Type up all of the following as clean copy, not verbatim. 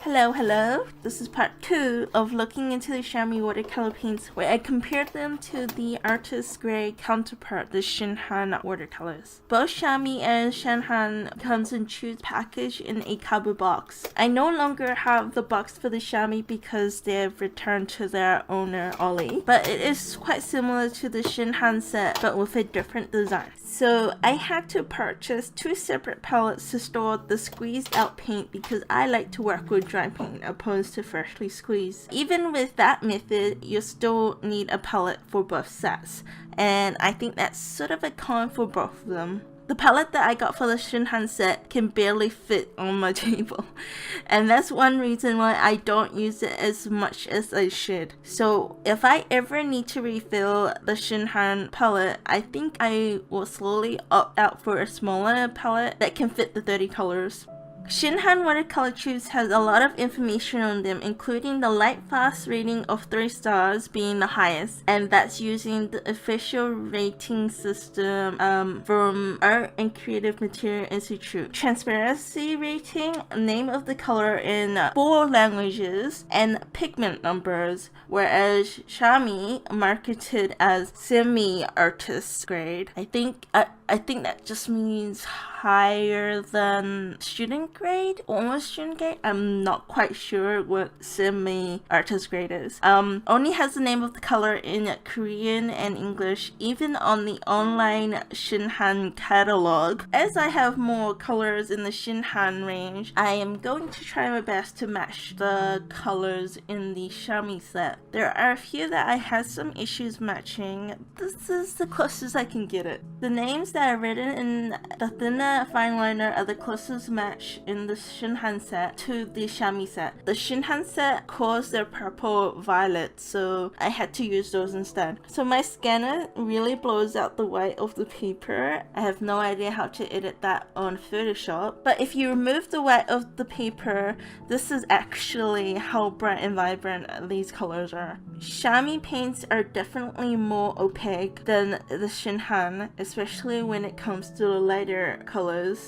Hello, this is part 2 of looking into the ShaMi watercolor paints where I compared them to the artist grade counterpart, the ShinHan watercolors. Both ShaMi and ShinHan comes in chewed package in a cardboard box. I no longer have the box for the ShaMi because they have returned to their owner Ollie, but it is quite similar to the ShinHan set but with a different design. So I had to purchase 2 separate palettes to store the squeezed out paint because I like to work with dry paint opposed to freshly squeezed. Even with that method, you still need a palette for both sets, and I think that's sort of a con for both of them. The palette that I got for the ShinHan set can barely fit on my table, and that's one reason why I don't use it as much as I should. So if I ever need to refill the ShinHan palette, I think I will slowly opt out for a smaller palette that can fit the 30 colors. ShinHan watercolor tubes has a lot of information on them, including the lightfast rating of 3 stars being the highest, and that's using the official rating system from Art and Creative Material Institute. Transparency rating, name of the color in 4 languages, and pigment numbers, whereas ShaMi marketed as semi-artist grade. I think that just means higher than student grade, almost student grade. I'm not quite sure what semi-artist grade is. Only has the name of the color in Korean and English, even on the online ShinHan catalog. As I have more colors in the ShinHan range, I am going to try my best to match the colors in the ShaMi set. There are a few that I had some issues matching. This is the closest I can get it. The names that are written in the thinner fine liner are the closest match in the ShinHan set to the ShaMi set. The ShinHan set calls their purple violet, so I had to use those instead. So my scanner really blows out the white of the paper. I have no idea how to edit that on Photoshop, but if you remove the white of the paper, this is actually how bright and vibrant these colors are. ShaMi paints are definitely more opaque than the ShinHan, especially when it comes to the lighter colors,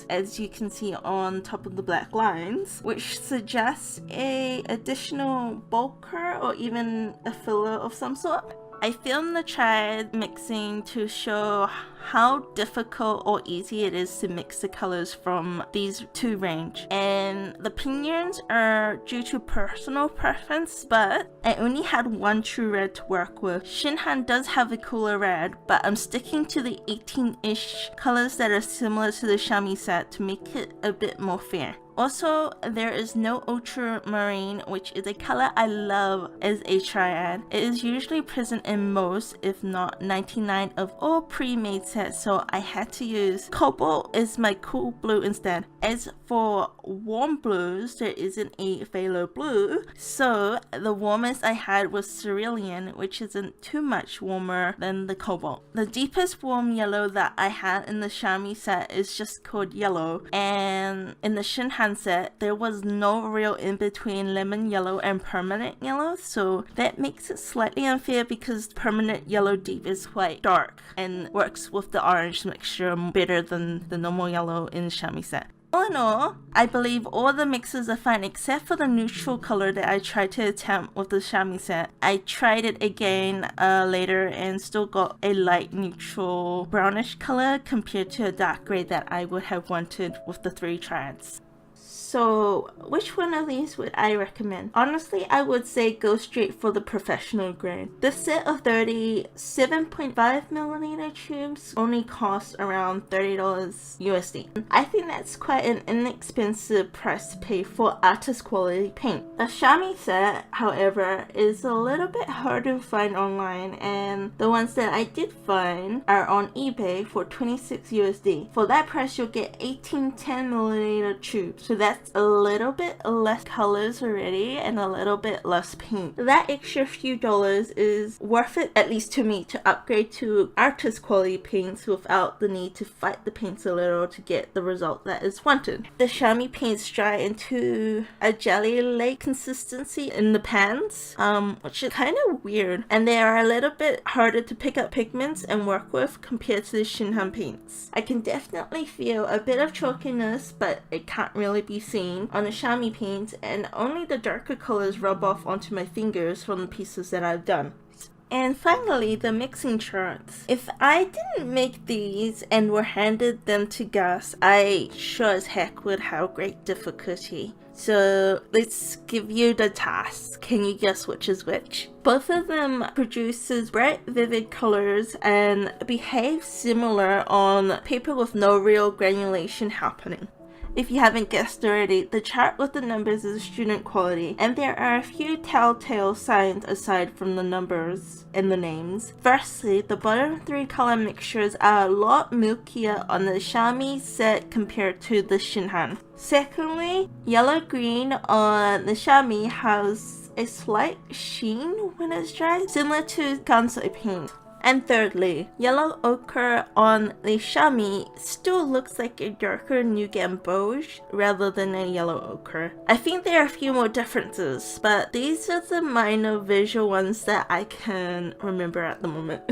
as you can see on top of the black lines, which suggests a additional bulker or even a filler of some sort. I filmed the triad mixing to show how difficult or easy it is to mix the colors from these 2 range, and the opinions are due to personal preference, but I only had 1 true red to work with. ShinHan does have a cooler red, but I'm sticking to the 18-ish colors that are similar to the ShaMi set to make it a bit more fair. Also, there is no ultramarine, which is a color I love as a triad. It is usually present in most, if not 99 of all pre-made sets, so I had to use cobalt as my cool blue instead. As for warm blues, there isn't a phthalo blue, so the warmest I had was cerulean, which isn't too much warmer than the cobalt. The deepest warm yellow that I had in the ShaMi set is just called yellow, and in the ShinHan set, there was no real in between lemon yellow and permanent yellow, so that makes it slightly unfair because permanent yellow deep is quite dark and works with the orange mixture better than the normal yellow in ShaMi set. All in all, I believe all the mixes are fine except for the neutral color that I tried to attempt with the ShaMi set. I tried it again later and still got a light neutral brownish color compared to a dark gray that I would have wanted with the 3 triads. So which one of these would I recommend? Honestly, I would say go straight for the professional grade. This set of 30 7.5mm tubes only costs around $30 USD. I think that's quite an inexpensive price to pay for artist quality paint. The ShaMi set, however, is a little bit hard to find online, and the ones that I did find are on eBay for $26 USD. For that price, you'll get 18 10mm tubes, so that's a little bit less colors already and a little bit less paint. That extra few dollars is worth it, at least to me, to upgrade to artist quality paints without the need to fight the paints a little to get the result that is wanted. The ShaMi paints dry into a jelly-like consistency in the pans, which is kind of weird, and they are a little bit harder to pick up pigments and work with compared to the ShinHan paints. I can definitely feel a bit of chalkiness, but it can't really be seen on the ShaMi paint, and only the darker colors rub off onto my fingers from the pieces that I've done. And finally, the mixing charts. If I didn't make these and were handed them to guests, I sure as heck would have great difficulty. So let's give you the task. Can you guess which is which? Both of them produces bright, vivid colors and behave similar on paper with no real granulation happening. If you haven't guessed already, the chart with the numbers is student quality, and there are a few telltale signs aside from the numbers and the names. Firstly, the bottom 3 color mixtures are a lot milkier on the ShaMi set compared to the ShinHan. Secondly, yellow-green on the ShaMi has a slight sheen when it's dry, similar to Kansai paint. And thirdly, yellow ochre on the ShaMi still looks like a darker nougat beige rather than a yellow ochre. I think there are a few more differences, but these are the minor visual ones that I can remember at the moment.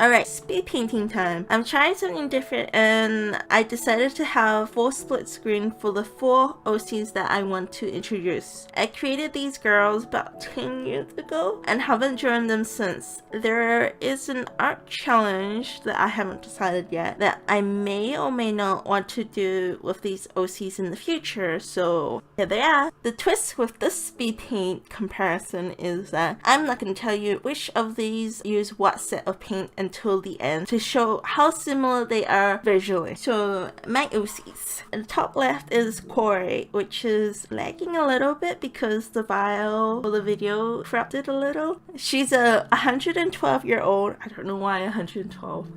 Alright, speed painting time. I'm trying something different and I decided to have 4 split screen for the 4 OCs that I want to introduce. I created these girls about 10 years ago and haven't drawn them since. There is an art challenge that I haven't decided yet that I may or may not want to do with these OCs in the future, so here they are. The twist with this speed paint comparison is that I'm not going to tell you which of these use what set of paint until the end to show how similar they are visually. So my OCs. The top left is Kori, which is lagging a little bit because the file for the video cropped it a little. She's a 112-year-old, I don't know why 112,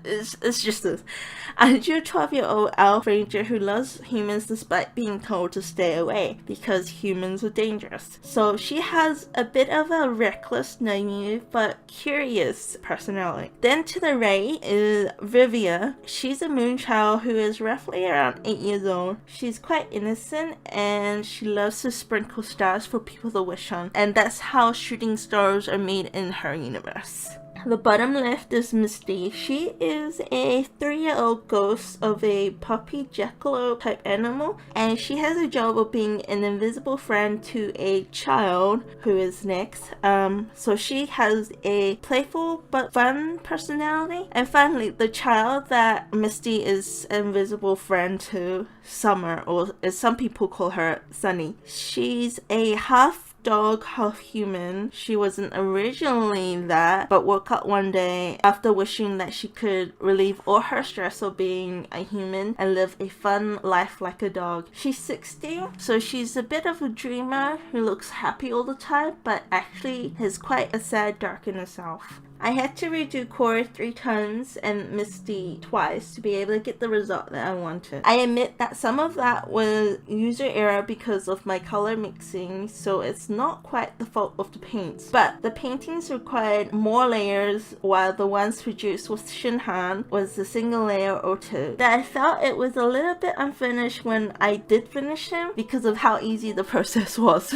it's just this, 112-year-old elf ranger who loves humans despite being told to stay away because humans are dangerous. So she has a bit of a reckless, naive, but curious personality. Then to the right is Rivia. She's a moonchild who is roughly around 8 years old. She's quite innocent and she loves to sprinkle stars for people to wish on, and that's how shooting stars are made in her universe. The bottom left is Miyste. She is a 3-year-old ghost of a puppy jackalope type animal, and she has a job of being an invisible friend to a child who is next. So she has a playful but fun personality. And finally, the child that Miyste is an invisible friend to, Summer, or as some people call her, Sunny. She's a half dog, half human. She wasn't originally that, but woke up one day after wishing that she could relieve all her stress of being a human and live a fun life like a dog. She's 16, so she's a bit of a dreamer who looks happy all the time, but actually has quite a sad dark inner self. I had to redo Kori 3 times and Miyste twice to be able to get the result that I wanted. I admit that some of that was user error because of my color mixing, so it's not quite the fault of the paints. But the paintings required more layers, while the ones produced with ShinHan was a single layer or 2. That I felt it was a little bit unfinished when I did finish them because of how easy the process was.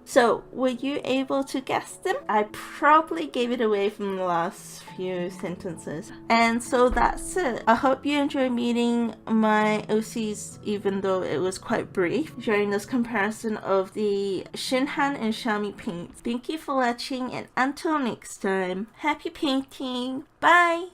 So, were you able to guess them? I probably gave it away from the last few sentences. And so that's it. I hope you enjoyed meeting my OCs, even though it was quite brief, during this comparison of the ShinHan and ShaMi paints. Thank you for watching, and until next time, happy painting! Bye!